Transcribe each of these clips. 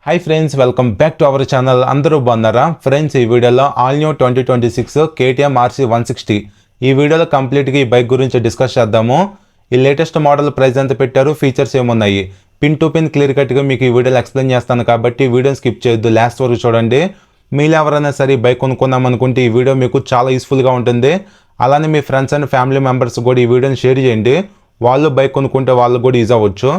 Hi friends, welcome back to our channel. అందరూ బాగున్నారా friends? ఈ వీడియోలో ఆల్ న్యూ 2026 KTM RC 160 ఈ వీడియోలో కంప్లీట్గా ఈ బైక్ గురించి డిస్కస్ చేద్దాము. ఈ లేటెస్ట్ మోడల్ ప్రైస్ ఎంత పెట్టారు, ఫీచర్స్ ఏమున్నాయి, పిన్ టు పిన్ క్లియర్ కట్గా మీకు ఈ వీడియోలో ఎక్స్ప్లెయిన్ చేస్తాను. కాబట్టి వీడియోని స్కిప్ చేయొద్దు, లాస్ట్ వరకు చూడండి. మీరు ఎవరైనా సరే బైక్ కొనుక్కుందాం అనుకుంటే ఈ వీడియో మీకు చాలా యూస్ఫుల్గా ఉంటుంది. అలానే మీ ఫ్రెండ్స్ అండ్ ఫ్యామిలీ మెంబర్స్ కూడా ఈ వీడియోని షేర్ చేయండి. వాళ్ళు బైక్ కొనుక్కుంటే వాళ్ళు కూడా యూజ్ అవ్వచ్చు.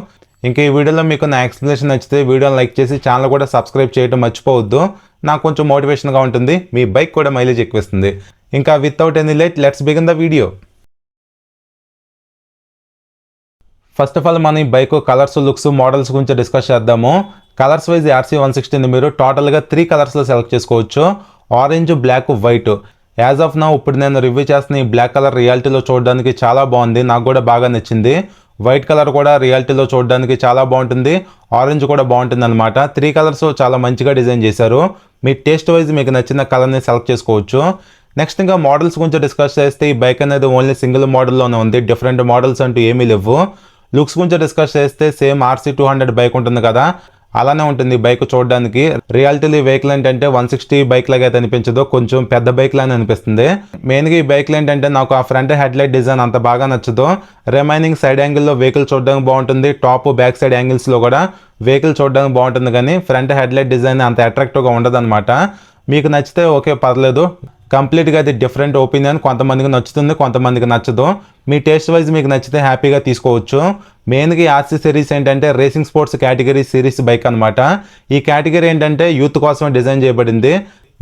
ఇంకా ఈ వీడియోలో మీకు నా ఎక్స్ప్లెనేషన్ నచ్చితే వీడియోని లైక్ చేసి ఛానల్ కూడా సబ్స్క్రైబ్ చేయడం మర్చిపోవద్దు. నాకు కొంచెం మోటివేషన్గా ఉంటుంది, మీ బైక్ కూడా మైలేజ్ ఎక్కువిస్తుంది. ఇంకా without any late let's begin the video. First of all మన ఈ బైక్ కలర్స్, లుక్స్, మోడల్స్ గురించి డిస్కస్ చేద్దాము. కలర్స్ వైజ్ RC 160ని మీరు టోటల్గా 3 కలర్స్లో సెలెక్ట్ చేసుకోవచ్చు. Orange, black, white. As of now ఇప్పుడు నేను రివ్యూ చేస్తున్న ఈ బ్లాక్ కలర్ రియాలిటీలో చూడడానికి చాలా బాగుంది, నాకు కూడా బాగా నచ్చింది. వైట్ కలర్ కూడా రియాలిటీలో చూడడానికి చాలా బాగుంటుంది, ఆరెంజ్ కూడా బాగుంటుంది అనమాట. 3 కలర్స్ చాలా మంచిగా డిజైన్ చేశారు. మీ టేస్ట్ వైజ్ మీకు నచ్చిన కలర్ని సెలెక్ట్ చేసుకోవచ్చు. నెక్స్ట్ ఇంకా మోడల్స్ గురించి డిస్కస్ చేస్తే ఈ బైక్ అనేది ఓన్లీ సింగిల్ మోడల్లోనే ఉంది, డిఫరెంట్ మోడల్స్ అంటూ ఏమీ లేవు. లుక్స్ గురించి డిస్కస్ చేస్తే సేమ్ RC 200 బైక్ ఉంటుంది కదా, అలానే ఉంటుంది బైక్ చూడడానికి. రియాలిటీలో వెహికల్ ఏంటంటే 160 బైక్ లాగా అయితే అనిపించదు, కొంచెం పెద్ద బైక్ లాగా అనిపిస్తుంది. మెయిన్గా ఈ బైక్లు ఏంటంటే నాకు ఆ ఫ్రంట్ హెడ్ లైట్ డిజైన్ అంత బాగా నచ్చదు. రిమైనింగ్ సైడ్ యాంగిల్లో వెహికల్ చూడడానికి బాగుంటుంది, టాప్ బ్యాక్ సైడ్ యాంగిల్స్లో కూడా వెహికల్ చూడడానికి బాగుంటుంది. కానీ ఫ్రంట్ హెడ్ లైట్ డిజైన్ అంత అట్రాక్టివ్గా ఉండదు అనమాట. మీకు నచ్చితే ఓకే, పర్లేదు. కంప్లీట్గా అది డిఫరెంట్ ఒపీనియన్, కొంతమందికి నచ్చుతుంది, కొంతమందికి నచ్చదు. మీ టేస్ట్ వైజ్ మీకు నచ్చితే హ్యాపీగా తీసుకోవచ్చు. మెయిన్గా ఈ RC సిరీస్ ఏంటంటే racing sports category series bike అనమాట. ఈ కేటగిరీ ఏంటంటే యూత్ కోసమే డిజైన్ చేయబడింది.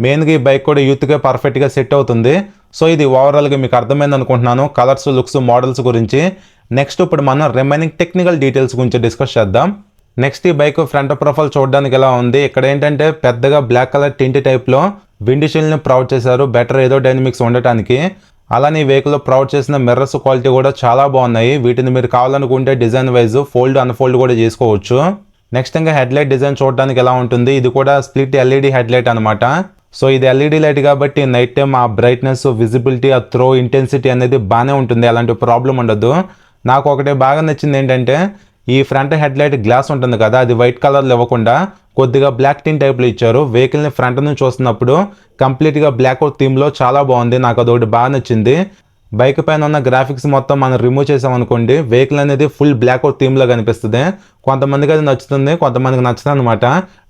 మెయిన్గా ఈ బైక్ కూడా యూత్గా పర్ఫెక్ట్గా సెట్ అవుతుంది. సో ఇది ఓవరాల్గా మీకు అర్థమైంది అనుకుంటున్నాను కలర్స్, లుక్స్, మోడల్స్ గురించి. నెక్స్ట్ ఇప్పుడు మనం రిమైనింగ్ టెక్నికల్ డీటెయిల్స్ గురించి డిస్కస్ చేద్దాం. నెక్స్ట్ ఈ బైక్ ఫ్రంట్ ప్రొఫైల్ చూడడానికి ఎలా ఉంది, ఇక్కడ ఏంటంటే పెద్దగా బ్లాక్ కలర్ టింట్ టైప్లో విండ్ షీల్డ్ని ప్రొవైడ్ చేశారు, బెటర్ ఏదో డైనమిక్స్ ఉండటానికి. అలానే ఈ వెహికల్లో ప్రొవైడ్ చేసిన మిర్రర్స్ క్వాలిటీ కూడా చాలా బాగున్నాయి. వీటిని మీరు కావాలనుకుంటే డిజైన్ వైజ్ ఫోల్డ్, అన్ఫోల్డ్ కూడా చేసుకోవచ్చు. నెక్స్ట్ ఇంకా హెడ్ లైట్ డిజైన్ చూడడానికి ఎలా ఉంటుంది, ఇది కూడా స్ప్లిట్ LED హెడ్ లైట్ అనమాట. సో ఇది LED లైట్ కాబట్టి నైట్ టైం ఆ బ్రైట్నెస్, విజిబిలిటీ, ఆ త్రో ఇంటెన్సిటీ అనేది బాగానే ఉంటుంది, అలాంటి ప్రాబ్లం ఉండదు. నాకు ఒకటి బాగా నచ్చింది ఏంటంటే ఈ ఫ్రంట్ హెడ్ లైట్ గ్లాస్ ఉంటుంది కదా, అది వైట్ కలర్లో ఇవ్వకుండా కొద్దిగా బ్లాక్ టిన్ టైప్లో ఇచ్చారు. వెహికల్ని ఫ్రంట్ నుంచి చూస్తున్నప్పుడు కంప్లీట్గా బ్లాక్ అవుట్ థీమ్లో చాలా బాగుంది, నాకు అదొకటి బాగా నచ్చింది. బైక్ పైన ఉన్న గ్రాఫిక్స్ మొత్తం మనం రిమూవ్ చేసామనుకోండి, వెహికల్ అనేది ఫుల్ బ్లాక్ అవుట్ థీమ్లో కనిపిస్తుంది. కొంతమందికి అది నచ్చుతుంది, కొంతమందికి నచ్చుతుంది అనమాట.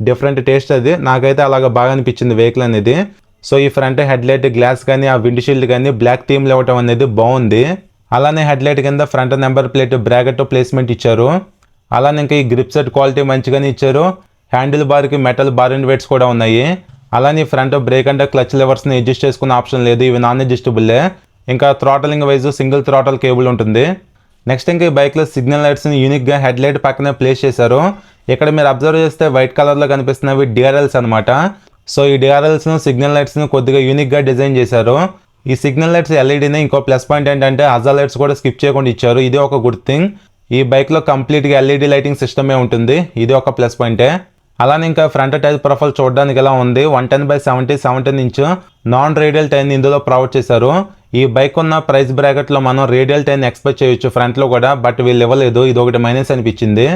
డిఫరెంట్ టేస్ట్ అది, నాకైతే అలాగ బాగా అనిపించింది వెహికల్ అనేది. సో ఈ ఫ్రంట్ హెడ్ లైట్ గ్లాస్ కానీ ఆ విండ్ షీల్డ్ కానీ బ్లాక్ థీమ్లో ఇవ్వటం అనేది బాగుంది. అలానే హెడ్ లైట్ కింద front number plate bracket placement ఇచ్చారు. అలానే ఇంకా ఈ గ్రిప్ సెట్ క్వాలిటీ మంచిగానే ఇచ్చారు. హ్యాండిల్ బార్కి మెటల్ బార్ అండ్ వెయిట్స్ కూడా ఉన్నాయి. అలానే ఫ్రంట్ బ్రేక్ అండ్ క్లచ్ లెవర్స్ని అడ్జస్ట్ చేసుకునే ఆప్షన్ లేదు, ఇవి నాన్ అడ్జస్టబుల్లే. ఇంకా throttling wise single throttle cable ఉంటుంది. నెక్స్ట్ ఇంకా ఈ బైక్లో సిగ్నల్ లైట్స్ని యూనిక్గా హెడ్ లైట్ పక్కనే ప్లేస్ చేశారు. ఇక్కడ మీరు అబ్జర్వ్ చేస్తే వైట్ కలర్లో కనిపిస్తున్నవి DRLs అనమాట. సో ఈ DRLస్ను, సిగ్నల్ లైట్స్ను కొద్దిగా యూనిక్గా డిజైన్ చేశారు. ఈ సిగ్నల్ లైట్స్ LEDని ఇంకో ప్లస్ పాయింట్ ఏంటంటే హజార్ లైట్స్ కూడా స్కిప్ చేయకుండా ఇచ్చారు, ఇది ఒక గుడ్ థింగ్. ఈ బైక్లో కంప్లీట్గా LED లైటింగ్ సిస్టమే ఉంటుంది, ఇది ఒక ప్లస్ పాయింటే. అలానే ఇంకా ఫ్రంట్ టైర్ ప్రొఫైల్ చూడడానికి ఎలా ఉంది, 110/70 17 ఇంచ్ నాన్ రేడియల్ టైర్ని ఇందులో ప్రొవైడ్ చేశారు. ఈ బైక్ ఉన్న ప్రైస్ బ్రాకెట్లో మనం రేడియల్ టైర్ని ఎక్స్పెక్ట్ చేయొచ్చు ఫ్రంట్లో కూడా, బట్ వీళ్ళు ఇవ్వలేదు, ఇది ఒకటి మైనస్ అనిపించింది.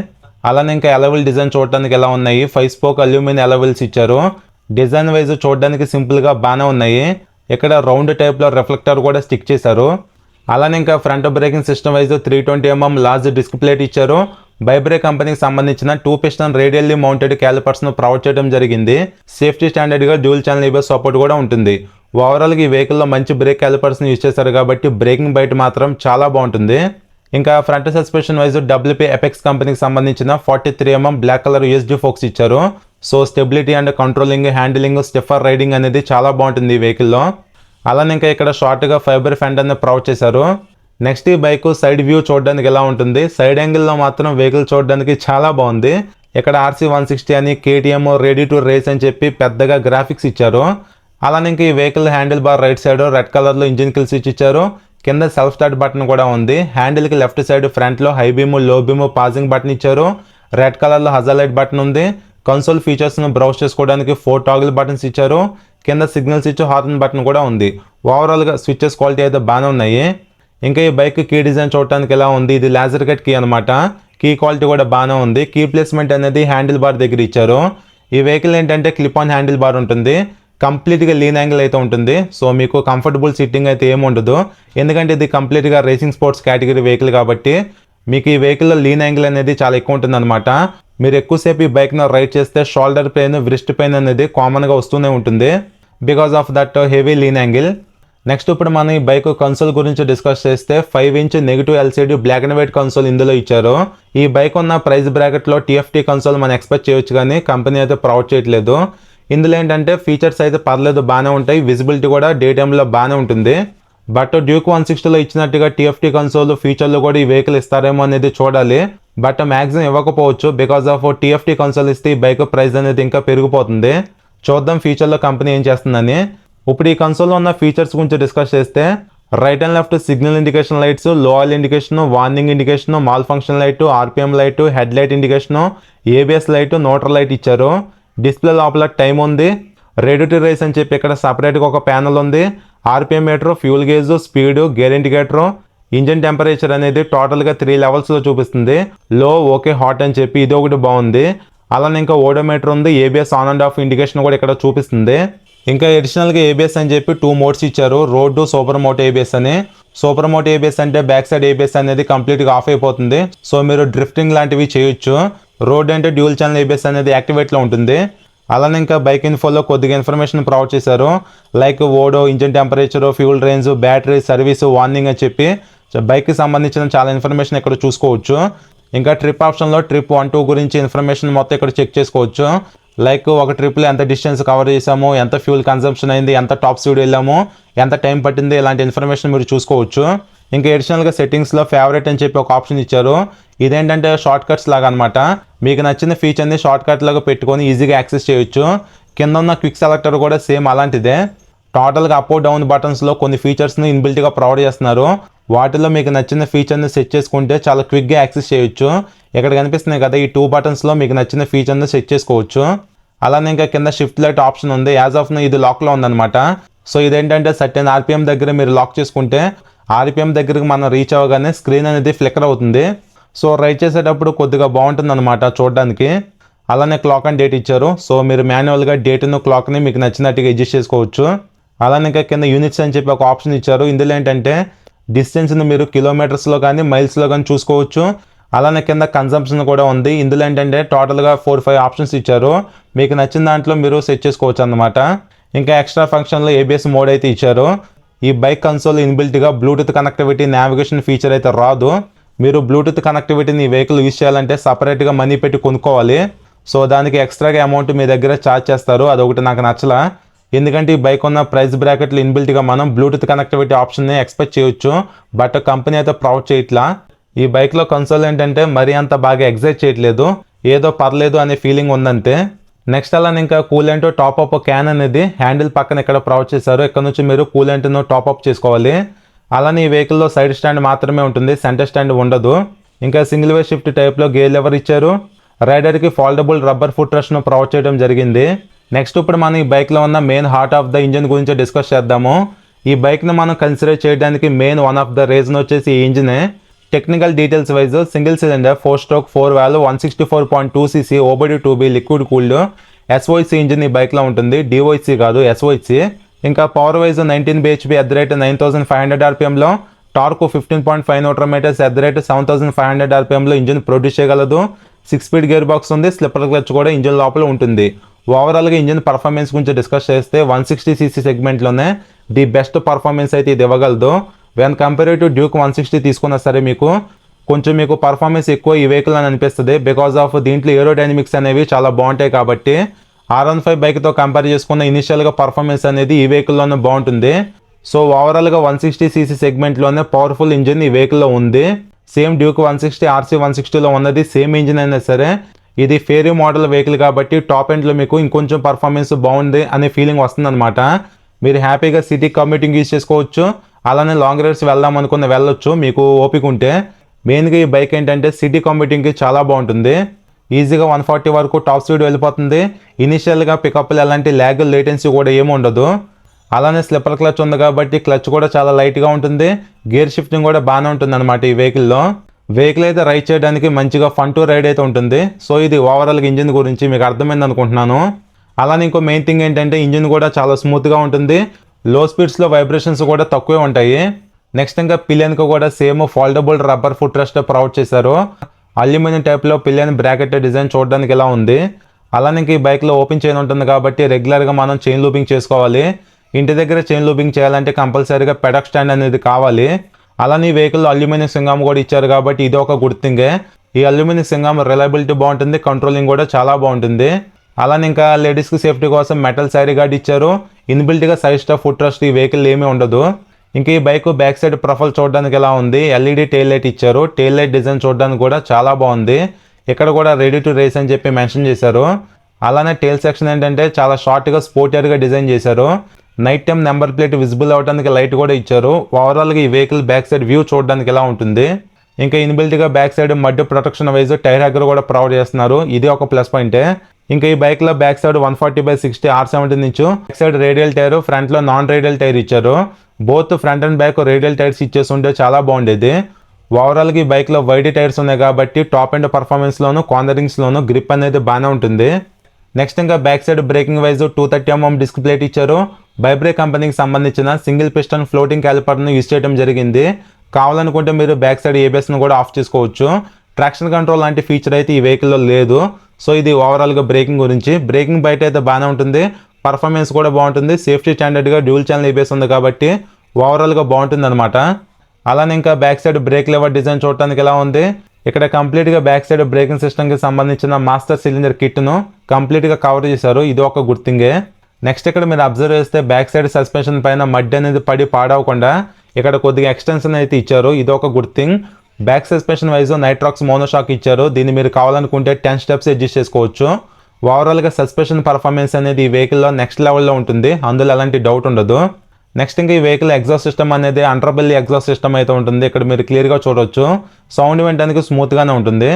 అలానే ఇంకా అలవిల్ డిజైన్ చూడడానికి ఎలా ఉన్నాయి, 5 స్పోక్ అల్యూమినియం అలవిల్స్ ఇచ్చారు. డిజైన్ వైజ్ చూడడానికి సింపుల్గా బాగానే ఉన్నాయి. ఇక్కడ రౌండ్ టైప్లో రిఫ్లెక్టర్ కూడా స్టిక్ చేశారు. అలానే ఇంకా front braking system wise 320 mm large disc plate ఇచ్చారు. బైబ్రేక్ కంపెనీకి సంబంధించిన 2 పిస్టన్ రేడియల్లీ మౌంటెడ్ క్యాలిపర్స్ను ప్రొవైడ్ చేయడం జరిగింది. సేఫ్టీ స్టాండర్డ్గా డ్యూల్ ఛానల్ ABS సపోర్ట్ కూడా ఉంటుంది. ఓవరాల్గా ఈ వెహికల్లో మంచి బ్రేక్ క్యాలిపర్స్ని యూజ్ చేశారు కాబట్టి బ్రేకింగ్ బైట్ మాత్రం చాలా బాగుంటుంది. ఇంకా front suspension wise WP Apex కంపెనీకి సంబంధించిన 43 mm black colour USD forks ఇచ్చారు. So stability and controlling, handling, stiffer riding అనేది చాలా బాగుంటుంది ఈ వెహికల్లో. అలానే ఇంకా ఇక్కడ షార్ట్గా ఫైబర్ ఫెండర్ని ప్రొవైడ్ చేశారు. నెక్స్ట్ ఈ బైక్ సైడ్ వ్యూ చూడడానికి ఎలా ఉంటుంది, సైడ్ యాంగిల్లో మాత్రం వెహికల్ చూడడానికి చాలా బాగుంది. ఇక్కడ RC 160 అని KTM రెడీ టు రేస్ అని చెప్పి పెద్దగా గ్రాఫిక్స్ ఇచ్చారు. అలానే ఇంకా ఈ vehicle handle bar right side red కలర్లో ఇంజిన్ కిల్ స్విచ్ ఇచ్చారు. కింద సెల్ఫ్ స్టార్ట్ బటన్ కూడా ఉంది. హ్యాండిల్కి లెఫ్ట్ సైడ్ ఫ్రంట్లో హై బీమ్, లో బీమ్, పాజింగ్ బటన్ ఇచ్చారు. రెడ్ కలర్లో హజార్ లైట్ బటన్ ఉంది. కన్సోల్ ఫీచర్స్ను బ్రౌజ్ చేసుకోవడానికి 4 టాగిల్ బటన్స్ ఇచ్చారు. కింద సిగ్నల్ స్విచ్, హార్న్ బటన్ కూడా ఉంది. ఓవరాల్గా స్విచెస్ క్వాలిటీ అయితే బాగానే ఉన్నాయి. ఇంకా ఈ బైక్ కీ డిజైన్ చూడటానికి ఎలా ఉంది, ఇది లేజర్ కట్ కీ అనమాట. కీ క్వాలిటీ కూడా బాగానే ఉంది. కీ ప్లేస్మెంట్ అనేది హ్యాండిల్ బార్ దగ్గర ఇచ్చారు. ఈ వెహికల్ ఏంటంటే క్లిప్ ఆన్ హ్యాండిల్ బార్ ఉంటుంది, కంప్లీట్గా లీన్ యాంగిల్ అయితే ఉంటుంది. సో మీకు కంఫర్టబుల్ సిట్టింగ్ అయితే ఏమి ఉండదు, ఎందుకంటే ఇది కంప్లీట్గా రేసింగ్ స్పోర్ట్స్ కేటగిరీ వెహికల్ కాబట్టి మీకు ఈ వెహికల్లో లీన్ యాంగిల్ అనేది చాలా ఎక్కువ ఉంటుంది అనమాట. మీరు ఎక్కువసేపు ఈ బైక్ను రైడ్ చేస్తే షోల్డర్ పెయిన్, వ్రిస్ట్ పెయిన్ అనేది కామన్గా వస్తూనే ఉంటుంది because of that heavy lean angle. Next ఇప్పుడు మనం ఈ బైక్ కన్సోల్ గురించి డిస్కస్ చేస్తే 5 inch negative LCD black and white console ఇందులో ఇచ్చారు. ఈ బైక్ ఉన్న ప్రైస్ బ్రాకెట్లో TFT కన్సోల్ మనం ఎక్స్పెక్ట్ చేయొచ్చు, కానీ కంపెనీ అయితే ప్రొవైడ్ చేయట్లేదు. ఇందులో ఏంటంటే ఫీచర్స్ అయితే పర్లేదు, బాగానే ఉంటాయి, విజిబిలిటీ కూడా డే టైంలో బాగానే ఉంటుంది. బట్ డ్యూక్ 160లో ఇచ్చినట్టుగా TFT కన్సోల్ ఫీచర్లు కూడా ఈ వెహికల్ ఇస్తారేమో అనేది చూడాలి. బట్ మ్యాక్సిమం ఇవ్వకపోవచ్చు, బికాస్ ఆఫ్ TFT కన్సోల్ ఇస్తే ఈ బైక్ ప్రైస్ అనేది ఇంకా పెరిగిపోతుంది. చూద్దాం ఫ్యూచర్లో కంపెనీ ఏం చేస్తుందని. ఇప్పుడు ఈ కన్సోల్లో ఉన్న ఫీచర్స్ గురించి డిస్కస్ చేస్తే right and left signal indication lights, low oil indication, warning indication, malfunction light, RPM light, head light indication, ABS light, neutral light ఇచ్చారు. డిస్ప్లే లోపల టైం ఉంది, రెడీ టు రేస్ అని చెప్పి ఇక్కడ సపరేట్గా ఒక ప్యానల్ ఉంది, RPM meter, fuel gauge, speed, gear indicator, engine temperature అనేది టోటల్గా 3 లెవెల్స్లో చూపిస్తుంది. లో, ఓకే, హాట్ అని చెప్పి ఇది ఒకటి బాగుంది. అలానే ఇంకా ఓడోమీటర్ ఉంది, ABS on and of indication కూడా ఇక్కడ చూపిస్తుంది. ఇంకా అడిషనల్గా ABS అని చెప్పి 2 మోడ్స్ ఇచ్చారు, రోడ్, సూపర్ మోటో ABS అని. సూపర్ మోటో ABS అంటే బ్యాక్ సైడ్ ABS అనేది కంప్లీట్గా ఆఫ్ అయిపోతుంది, సో మీరు డ్రిఫ్టింగ్ లాంటివి చేయొచ్చు. రోడ్ అంటే డ్యూల్ ఛానల్ ABS అనేది యాక్టివేట్లో ఉంటుంది. అలానే ఇంకా బైక్ ఇన్ఫోలో కొద్దిగా ఇన్ఫర్మేషన్ ప్రొవైడ్ చేశారు, like odo, engine temperature, fuel range, battery, service, warning అని చెప్పి బైక్కి సంబంధించిన చాలా ఇన్ఫర్మేషన్ ఇక్కడ చూసుకోవచ్చు. ఇంకా ట్రిప్ ఆప్షన్లో ట్రిప్ 1, 2 గురించి ఇన్ఫర్మేషన్ మొత్తం ఇక్కడ చెక్ చేసుకోవచ్చు. లైక్ ఒక ట్రిప్లో ఎంత డిస్టెన్స్ కవర్ చేసాము, ఎంత ఫ్యూల్ కన్సంప్షన్ అయింది, ఎంత టాప్ స్పీడ్ వెళ్ళాము, ఎంత టైం పట్టింది, ఇలాంటి ఇన్ఫర్మేషన్ మీరు చూసుకోవచ్చు. ఇంకా అడిషనల్గా సెట్టింగ్స్లో ఫేవరెట్ అని చెప్పి ఒక ఆప్షన్ ఇచ్చారు. ఇదేంటంటే షార్ట్ కట్స్ లాగా అనమాట, మీకు నచ్చిన ఫీచర్ని షార్ట్ కట్ లాగా పెట్టుకొని ఈజీగా యాక్సెస్ చేయొచ్చు. కింద ఉన్న క్విక్ సెలెక్టర్ కూడా సేమ్ అలాంటిదే. టోటల్గా అప్ డౌన్ బటన్స్లో కొన్ని ఫీచర్స్ని ఇన్బిల్ట్గా ప్రొవైడ్ చేస్తున్నారు. వాటిలో మీకు నచ్చిన ఫీచర్ని సెట్ చేసుకుంటే చాలా క్విక్గా యాక్సెస్ చేయొచ్చు. ఇక్కడ కనిపిస్తున్నాయి కదా, ఈ 2 బటన్స్లో మీకు నచ్చిన ఫీచర్ని సెట్ చేసుకోవచ్చు. అలానే ఇంకా కింద షిఫ్ట్ లైట్ ఆప్షన్ ఉంది, యాజ్ ఆఫ్ ఇది లాక్లో ఉందన్నమాట. సో ఇదేంటంటే సర్టెన్ RPM దగ్గర మీరు లాక్ చేసుకుంటే RPM దగ్గరికి మనం రీచ్ అవ్వగానే స్క్రీన్ అనేది ఫ్లిక్కర్ అవుతుంది. సో రైడ్ చేసేటప్పుడు కొద్దిగా బాగుంటుంది అనమాట చూడడానికి. అలానే క్లాక్ అండ్ డేట్ ఇచ్చారు, సో మీరు మాన్యువల్గా డేట్ను, క్లాక్ని మీకు నచ్చినట్టుగా అడ్జస్ట్ చేసుకోవచ్చు. అలానే ఇంకా కింద యూనిట్స్ అని చెప్పి ఒక ఆప్షన్ ఇచ్చారు. ఇందులో ఏంటంటే డిస్టెన్స్ని మీరు కిలోమీటర్స్లో కానీ మైల్స్లో కానీ చూసుకోవచ్చు. అలానే కింద కన్సంప్షన్ కూడా ఉంది. ఇందులో ఏంటంటే టోటల్గా 4-5 ఆప్షన్స్ ఇచ్చారు, మీకు నచ్చిన దాంట్లో మీరు సెట్ చేసుకోవచ్చు అన్నమాట. ఇంకా ఎక్స్ట్రా ఫంక్షన్లో ABS మోడ్ అయితే ఇచ్చారు. ఈ బైక్ కన్సోల్ ఇన్బిల్ట్గా బ్లూటూత్ కనెక్టివిటీ, నావిగేషన్ ఫీచర్ అయితే రాదు. మీరు బ్లూటూత్ కనెక్టివిటీని ఈ వెహికల్ యూజ్ చేయాలంటే సపరేట్గా మనీ పెట్టి కొనుక్కోవాలి. సో దానికి ఎక్స్ట్రాగా అమౌంట్ మీ దగ్గర ఛార్జ్ చేస్తారు, అదొకటి నాకు నచ్చలా. ఎందుకంటే ఈ బైక్ ఉన్న ప్రైస్ బ్రాకెట్లో ఇన్బిల్ట్గా మనం బ్లూటూత్ కనెక్టివిటీ ఆప్షన్ని ఎక్స్పెక్ట్ చేయొచ్చు, బట్ కంపెనీ అయితే ప్రొవైడ్ చేయట్లా. ఈ బైక్లో కన్సోల్ ఏంటంటే మరీ అంత బాగా ఎగ్జైట్ చేయట్లేదు, ఏదో పర్లేదు అనే ఫీలింగ్ ఉందంతే. నెక్స్ట్ అలానే ఇంకా కూలెంట్ టాప్అప్ క్యాన్ అనేది హ్యాండిల్ పక్కన ఇక్కడ ప్రొవైడ్ చేశారు. ఇక్కడ నుంచి మీరు కూలెంట్ను టాప్అప్ చేసుకోవాలి. అలానే ఈ వెహికల్లో సైడ్ స్టాండ్ మాత్రమే ఉంటుంది, సెంటర్ స్టాండ్ ఉండదు. ఇంకా సింగిల్ వే షిఫ్ట్ టైప్లో గేర్ లెవర్ ఇచ్చారు. రైడర్కి ఫోల్డబుల్ రబ్బర్ ఫుట్ రెస్ట్ను ప్రొవైడ్ చేయడం జరిగింది. నెక్స్ట్ ఇప్పుడు మనం ఈ బైక్లో ఉన్న main heart of the engine గురించి డిస్కస్ చేద్దాము. ఈ బైక్ని మనం కన్సిడర్ చేయడానికి main one of the reason వచ్చేసి ఈ ఇంజినే. Technical details wise single cylinder 4-stroke 4-valve 164.2cc OBD2B liquid cooled SOHC engine ఈ బైక్లో ఉంటుంది, DOHC కాదు, SOHC. ఇంకా power wise 19 bhp @9500 RPMలో, torque 15.5 Nm @7500 RPMలో engine produce చేయగలదు. 6-speed గేర్ బాక్స్ ఉంది, స్లిప్పర్ క్లచ్ కూడా ఇంజిన్ లోపల ఉంటుంది. ఓవరాల్గా ఇంజిన్ పర్ఫార్మెన్స్ గురించి డిస్కస్ చేస్తే 160cc సెగ్మెంట్లోనే ది బెస్ట్ పర్ఫార్మెన్స్ అయితే ఇది ఇవ్వగలదు. వెన్ కంపేర్ టు డ్యూక్ 160 తీసుకున్నా సరే మీకు పర్ఫార్మెన్స్ ఎక్కువ ఈ వెహికల్ అని అనిపిస్తుంది, బికాజ్ ఆఫ్ దీంట్లో ఏరోడైనమిక్స్ అనేవి చాలా బాగుంటాయి కాబట్టి. R15 బైక్తో కంపేర్ చేసుకున్న ఇనిషియల్గా పర్ఫార్మెన్స్ అనేది ఈ వెహికల్లోనే బాగుంటుంది. సో ఓవరాల్గా 160cc సెగ్మెంట్లోనే పవర్ఫుల్ ఇంజిన్ ఈ వెహికల్లో ఉంది. సేమ్ డ్యూక్ 160 RC 160లో ఉన్నది సేమ్ ఇంజిన్ అయినా సరే ఇది ఫేరీ మోడల్ వెహికల్ కాబట్టి టాప్ ఎండ్లో మీకు ఇంకొంచెం పర్ఫార్మెన్స్ బాగుంది అనే ఫీలింగ్ వస్తుంది అనమాట. మీరు హ్యాపీగా సిటీ కమ్యూటింగ్ యూజ్ చేసుకోవచ్చు, అలానే లాంగ్ రైడ్స్ వెళ్దాం అనుకున్న వెళ్ళొచ్చు మీకు ఓపిక ఉంటే. మెయిన్గా ఈ బైక్ ఏంటంటే సిటీ కమ్యూటింగ్కి చాలా బాగుంటుంది. ఈజీగా 140 వరకు టాప్ స్పీడ్ వెళ్ళిపోతుంది. ఇనిషియల్గా పికప్లు ఎలాంటి ల్యాగ్, లేటెన్సీ కూడా ఏమి ఉండదు. అలానే స్లిప్పర్ క్లచ్ ఉంది కాబట్టి క్లచ్ కూడా చాలా లైట్గా ఉంటుంది. గేర్ షిఫ్టింగ్ కూడా బాగానే ఉంటుంది అనమాట ఈ వెహికల్లో. వెహికల్ అయితే రైడ్ చేయడానికి మంచిగా ఫన్ టు రైడ్ అయితే ఉంటుంది. సో ఇది ఓవరాల్గా ఇంజిన్ గురించి మీకు అర్థమైంది అనుకుంటున్నాను. అలానే ఇంకో మెయిన్ థింగ్ ఏంటంటే ఇంజిన్ కూడా చాలా స్మూత్గా ఉంటుంది. లో స్పీడ్స్లో వైబ్రేషన్స్ కూడా తక్కువే ఉంటాయి. నెక్స్ట్ ఇంకా పిలియన్కి కూడా same foldable rubber foot rest provide చేశారు. అల్యూమినియం టైప్లో పిలియన్ బ్రాకెట్ డిజైన్ చూడడానికి ఇలా ఉంది. అలానే ఇంక ఈ బైక్లో ఓపెన్ చైన్ ఉంటుంది కాబట్టి రెగ్యులర్గా మనం చైన్ లూపింగ్ చేసుకోవాలి. ఇంటి దగ్గర చైన్ లూపింగ్ చేయాలంటే కంపల్సరీగా పెడక్ స్టాండ్ అనేది కావాలి. అలానే ఈ వెహికల్లో అల్యూమినియం సింగం కూడా ఇచ్చారు కాబట్టి ఇది ఒక గుడ్ థింగే. ఈ అల్యూమినియం సింగం రిలయబిలిటీ బాగుంటుంది, కంట్రోలింగ్ కూడా చాలా బాగుంటుంది. అలానే ఇంకా లేడీస్కి సేఫ్టీ కోసం మెటల్ సైడ్ గార్డ్ ఇచ్చారు. ఇన్బిల్ట్గా సైడ్ స్టాప్ ఫుట్ రెస్ట్ ఈ వెహికల్ ఏమీ ఉండదు. ఇంకా ఈ బైక్ బ్యాక్ సైడ్ ప్రొఫైల్ చూడడానికి ఎలా ఉంది, ఎల్ఈడి టెయిల్ లైట్ ఇచ్చారు. టెయిల్ లైట్ డిజైన్ చూడడానికి కూడా చాలా బాగుంది. ఇక్కడ కూడా రెడీ టు రేస్ అని చెప్పి మెన్షన్ చేశారు. అలానే టెయిల్ సెక్షన్ ఏంటంటే చాలా షార్ట్గా స్పోర్టియర్గా డిజైన్ చేశారు. Night time number plate visible అవడానికి లైట్ కూడా ఇచ్చారు. ఓవరాల్గా ఈ వెహికల్ బ్యాక్ సైడ్ వ్యూ చూడడానికి ఎలా ఉంటుంది. ఇంకా ఇన్బిల్ట్గా back side mud protection wise tyre hugger కూడా ప్రొవైడ్ చేస్తున్నారు. ఇది ఒక ప్లస్ పాయింటే. ఇంకా ఈ బైక్లో back side 140/60 R17 inch back side radial tyre, ఫ్రంట్లో నాన్ రేడియల్ టైర్ ఇచ్చారు. Both front and back radial tyres ఇచ్చేసి ఉంటే చాలా బాగుండేది. ఓవరాల్గా ఈ బైక్లో వైడ్ టైర్స్ ఉన్నాయి కాబట్టి టాప్ అండ్ పర్ఫార్మెన్స్లోను కార్నరింగ్స్లోను గ్రిప్ అనేది బాగానే ఉంటుంది. నెక్స్ట్ ఇంకా back side braking wise 230mm disc plate ఇచ్చారు. బైబ్రేక్ కంపెనీకి సంబంధించిన సింగిల్ పిస్టన్ ఫ్లోటింగ్ క్యాలిపర్ను యూజ్ చేయడం జరిగింది. కావాలనుకుంటే మీరు బ్యాక్ సైడ్ ఏబిఎస్ను కూడా ఆఫ్ చేసుకోవచ్చు. ట్రాక్షన్ కంట్రోల్ లాంటి ఫీచర్ అయితే ఈ వెహికల్లో లేదు. సో ఇది ఓవరాల్గా బ్రేకింగ్ గురించి. బ్రేకింగ్ బయట అయితే బాగానే ఉంటుంది, పర్ఫార్మెన్స్ కూడా బాగుంటుంది. సేఫ్టీ స్టాండర్డ్గా డ్యూల్ ఛానల్ ఏబిఎస్ ఉంది కాబట్టి ఓవరాల్గా బాగుంటుంది అనమాట. అలానే ఇంకా back side break lever design చూడటానికి ఎలా ఉంది. ఇక్కడ కంప్లీట్గా బ్యాక్ సైడ్ బ్రేకింగ్ సిస్టమ్కి సంబంధించిన మాస్టర్ సిలిండర్ కిట్ను కంప్లీట్గా కవర్ చేశారు. ఇది ఒక గుడ్ థింగే. నెక్స్ట్ ఇక్కడ మీరు అబ్జర్వ్ చేస్తే బ్యాక్ సైడ్ సస్పెన్షన్ పైన మడ్ అనేది పడి పాడవకుండా ఇక్కడ కొద్దిగా ఎక్స్టెన్షన్ అయితే ఇచ్చారు. ఇది ఒక good thing. Back suspension wise nitrox monoshock ఇచ్చారు. దీన్ని మీరు కావాలనుకుంటే 10 స్టెప్స్ అడ్జస్ట్ చేసుకోవచ్చు. ఓవరాల్గా సస్పెన్షన్ పర్ఫార్మెన్స్ అనేది ఈ వెహికల్లో నెక్స్ట్ లెవెల్లో ఉంటుంది, అందులో ఎలాంటి డౌట్ ఉండదు. నెక్స్ట్ ఇంకా ఈ వెహికల్ ఎగ్జాస్ట్ సిస్టమ్ అనేది అండర్బెల్లీ ఎగ్జాస్ట్ సిస్టమ్ అయితే ఉంటుంది. ఇక్కడ మీరు క్లియర్గా చూడవచ్చు. సౌండ్ వినడానికి స్మూత్గానే ఉంటుంది.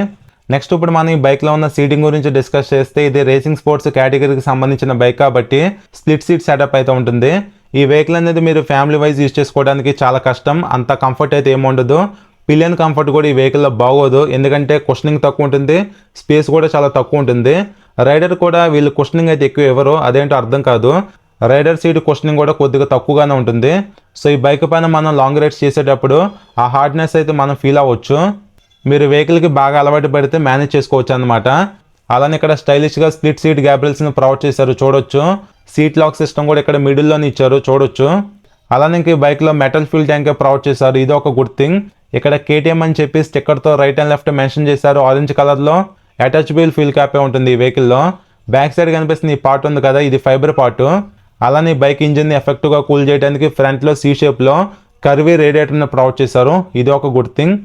నెక్స్ట్ ఇప్పుడు మనం ఈ బైక్లో ఉన్న సీటింగ్ గురించి డిస్కస్ చేస్తే ఇది రేసింగ్ స్పోర్ట్స్ కేటగిరీకి సంబంధించిన బైక్ కాబట్టి స్ప్లిట్ సీట్ సెటప్ అయితే ఉంటుంది. ఈ వెహికల్ అనేది మీరు ఫ్యామిలీ వైజ్ యూజ్ చేసుకోవడానికి చాలా కష్టం, అంత కంఫర్ట్ అయితే ఏమి ఉండదు. పిలియన్ కంఫర్ట్ కూడా ఈ వెహికల్లో బాగోదు, ఎందుకంటే కుషనింగ్ తక్కువ ఉంటుంది, స్పేస్ కూడా చాలా తక్కువ ఉంటుంది. రైడర్ కూడా వీళ్ళు కుషనింగ్ అయితే ఎక్కువ ఇవ్వరు, అదేంటో అర్థం కాదు. రైడర్ సీట్ కుషనింగ్ కూడా కొద్దిగా తక్కువగానే ఉంటుంది. సో ఈ బైక్ పైన మనం లాంగ్ రైడ్స్ చేసేటప్పుడు ఆ హార్డ్నెస్ అయితే మనం ఫీల్ అవ్వచ్చు. మీరు వెహికల్కి బాగా అలవాటు పడితే మేనేజ్ చేసుకోవచ్చు అన్నమాట. అలానే ఇక్కడ స్టైలిష్గా స్ప్లిట్ సీట్ గ్యాబ్రిల్స్ని ప్రొవైడ్ చేశారు, చూడొచ్చు. సీట్ లాక్ సిస్టమ్ కూడా ఇక్కడ మిడిల్లోనే ఇచ్చారు, చూడొచ్చు. అలానే ఇంక ఈ బైక్లో మెటల్ ఫ్యూల్ ట్యాంక్ ప్రొవైడ్ చేశారు, ఇది ఒక గుడ్ థింగ్. ఇక్కడ కేటీఎం అని చెప్పి స్టిక్కర్తో రైట్ అండ్ లెఫ్ట్ మెన్షన్ చేశారు ఆరెంజ్ కలర్లో. అటాచబుల్ ఫ్యూల్ క్యాపే ఉంటుంది ఈ వెహికల్లో. బ్యాక్ సైడ్ కనిపిస్తుంది ఈ పార్ట్ ఉంది కదా, ఇది ఫైబర్ పార్ట్. అలానే బైక్ ఇంజిన్ని ఎఫెక్టివ్గా కూల్ చేయడానికి ఫ్రంట్లో సీ షేప్లో కర్వీ రేడియేటర్ని ప్రొవైడ్ చేశారు, ఇది ఒక గుడ్ థింగ్.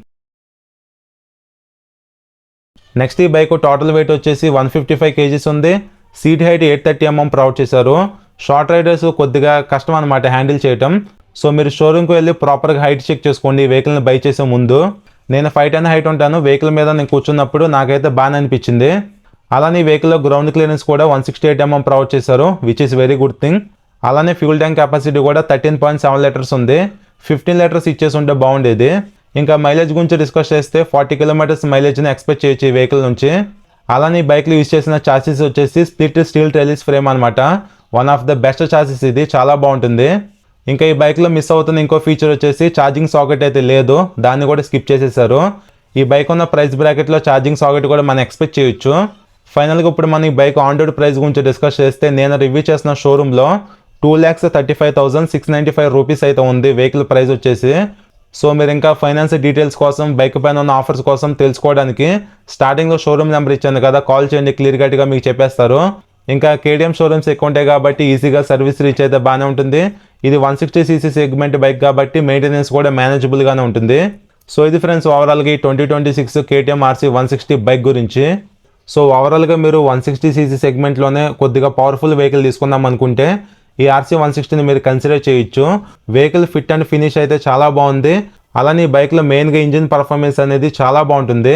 నెక్స్ట్ ఈ బైక్ టోటల్ వెయిట్ వచ్చేసి 155 kgs ఉంది. సీట్ హైట్ 830 mm ప్రొవైడ్ చేశారు. షార్ట్ రైడర్స్ కొద్దిగా కష్టం అనమాట హ్యాండిల్ చేయటం. సో మీరు షోరూమ్కి వెళ్ళి ప్రాపర్గా హైట్ చెక్ చేసుకోండి ఈ వెహికల్ని బై చేసే ముందు. నేను 5'10" హైట్ ఉంటాను, వెహికల్ మీద నేను కూర్చున్నప్పుడు నాకైతే బాగానే అనిపించింది. అలానే ఈ వెహికల్లో గ్రౌండ్ క్లియరెన్స్ కూడా 168 mm ప్రొవైడ్ చేశారు, which is very good thing. అలానే ఫ్యూల్ ట్యాంక్ కెపాసిటీ కూడా 13.7 లీటర్స్ ఉంది. 15 లీటర్స్ ఇచ్చేసి ఉంటే బాగుండేది. ఇంకా మైలేజ్ గురించి డిస్కస్ చేస్తే 40 కిలోమీటర్స్ మైలేజ్ని ఎక్స్పెక్ట్ చేయొచ్చు ఈ వెహికల్ నుంచి. అలానే ఈ బైక్లో యూజ్ చేసిన చాసిస్ వచ్చేసి స్ప్లిట్ స్టీల్ ట్రెలిస్ ఫ్రేమ్ అనమాట. One of the best chassis, ఇది చాలా బాగుంటుంది. ఇంకా ఈ బైక్లో మిస్ అవుతున్న ఇంకో ఫీచర్ వచ్చేసి ఛార్జింగ్ సాకెట్ అయితే లేదు, దాన్ని కూడా స్కిప్ చేసేసారు. ఈ బైక్ ఉన్న ప్రైస్ బ్రాకెట్లో ఛార్జింగ్ సాకెట్ కూడా మనం ఎక్స్పెక్ట్ చేయొచ్చు. ఫైనల్గా ఇప్పుడు మనం ఈ బైక్ ఆన్ రోడ్ ప్రైస్ గురించి డిస్కస్ చేస్తే నేను రివ్యూ చేసిన షోరూంలో 2,35,695 రూపీస్ అయితే ఉంది వెహికల్ ప్రైస్ వచ్చేసి. సో మీరు ఇంకా ఫైనాన్స్ డీటెయిల్స్ కోసం బైక్ పైన ఉన్న ఆఫర్స్ కోసం తెలుసుకోవడానికి స్టార్టింగ్లో షోరూమ్ నెంబర్ ఇచ్చాను కదా, కాల్ చేయండి, క్లియర్ కట్గా మీకు చెప్పేస్తారు. ఇంకా కేటీఎం షోరూమ్స్ ఎక్కువ ఉంటాయి కాబట్టి ఈజీగా సర్వీస్ రీచ్ అయితే బాగానే ఉంటుంది. ఇది 160cc సెగ్మెంట్ బైక్ కాబట్టి మెయింటెనెన్స్ కూడా మేనేజబుల్గానే ఉంటుంది. సో ఇది ఫ్రెండ్స్ ఓవరాల్గా ఈ 2026 కేటీఎం RC 160 బైక్ గురించి. సో ఓవరాల్గా మీరు 160cc సెగ్మెంట్లోనే కొద్దిగా పవర్ఫుల్ వెహికల్ తీసుకుందాం అనుకుంటే ఈ RC 160ని మీరు కన్సిడర్ చేయొచ్చు. వెహికల్ ఫిట్ అండ్ ఫినిష్ అయితే చాలా బాగుంది. అలానే ఈ బైక్లో మెయిన్గా ఇంజిన్ పర్ఫార్మెన్స్ అనేది చాలా బాగుంటుంది.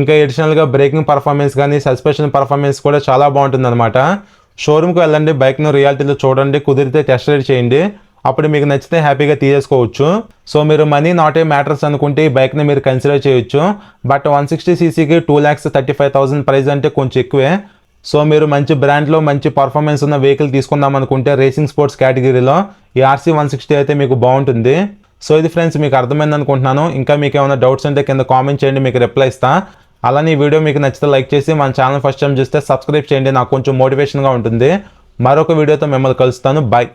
ఇంకా అడిషనల్గా బ్రేకింగ్ పర్ఫార్మెన్స్ కానీ సస్పెన్షన్ పర్ఫార్మెన్స్ కూడా చాలా బాగుంటుంది అనమాట. షోరూమ్కి వెళ్ళండి, బైక్ను రియాలిటీలో చూడండి, కుదిరితే టెస్ట్ రైడ్ చేయండి. అప్పుడు మీకు నచ్చితే హ్యాపీగా తీసేసుకోవచ్చు. సో మీరు మనీ నాట్ ఏ మ్యాటర్స్ అనుకుంటే ఈ బైక్ని మీరు కన్సిడర్ చేయొచ్చు. బట్ 160cc 2,35,000 ప్రైస్ అంటే కొంచెం ఎక్కువే. సో మీరు మంచి బ్రాండ్లో మంచి పర్ఫార్మెన్స్ ఉన్న వెహికల్ తీసుకుందాం అనుకుంటే రేసింగ్ స్పోర్ట్స్ కేటగిరీలో ఈ RC160 అయితే మీకు బాగుంటుంది. సో ఇది ఫ్రెండ్స్ మీకు అర్థమైంది అనుకుంటున్నాను. ఇంకా మీకు ఏమైనా డౌట్స్ ఉంటే కింద కామెంట్ చేయండి, మీకు రిప్లై ఇస్తా. అలానే ఈ వీడియో మీకు నచ్చితే లైక్ చేసి మన ఛానల్ ఫస్ట్ టైం చూస్తే సబ్స్క్రైబ్ చేయండి, నాకు కొంచెం మోటివేషన్గా ఉంటుంది. మరొక వీడియోతో మిమ్మల్ని కలుస్తాను. బాయ్.